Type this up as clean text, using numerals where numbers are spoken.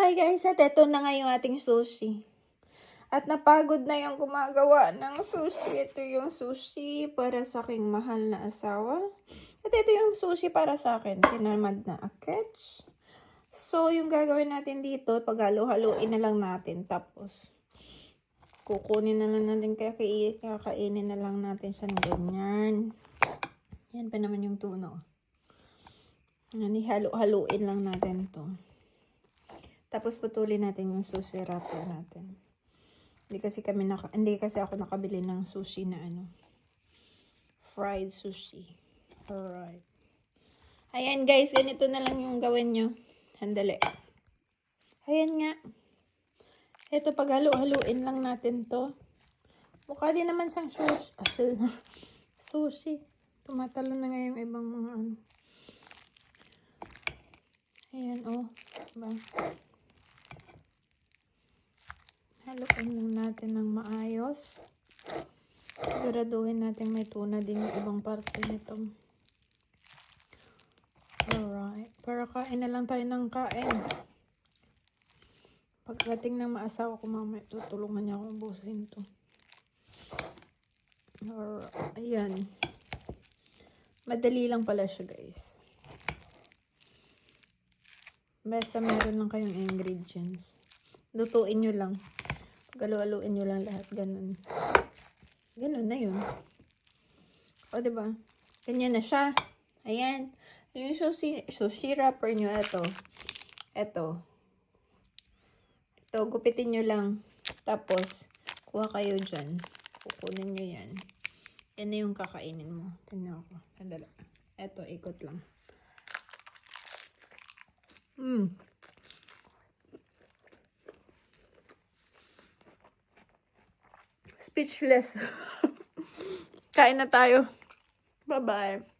Hi guys, at eto na nga yung ating sushi. At napagod na yung gumagawa ng sushi. Ito yung sushi para sa aking mahal na asawa. At ito yung sushi para sa akin. Tinamad na akets. So, yung gagawin natin dito, paghalo-haluin na lang natin. Tapos, kukunin na lang natin, kakainin na lang natin siya ng ganyan. Yan pa naman yung tuno. Halo-haluin lang natin to. Tapos putulin natin yung sushi wrapper natin. Hindi kasi ako nakabili ng sushi na fried sushi. Alright. Ayan guys, ganito na lang yung gawin nyo. Handali. Ayan nga. Ito, paghalo-haluin lang natin to. Mukha din naman siyang sushi. Sushi. Tumatalo na nga yung ibang mga Ayan, oh. Diba? Haluin lang natin ng maayos. Siguraduhin natin may tuna din yung ibang parte nito. Alright. Para kain na lang tayo ng kain. Pagdating ng maasawa ko mamaya, tutulungan niya akong busin to. Alright. Ayan. Madali lang pala siya guys. Basta meron lang kayong ingredients. Lutuin nyo lang. Paghaluin nyo lang lahat. Ganun. Ganun na yun. O, diba? Ganyan na siya. Ayan. Yung sushi wrapper nyo, ito, gupitin nyo lang. Tapos, kuha kayo dyan. Kukunin nyo yan. Yan na yung kakainin mo. Tingnan ako. Sandali. Ito, ikot lang. Speechless. Kain na tayo. Bye-bye.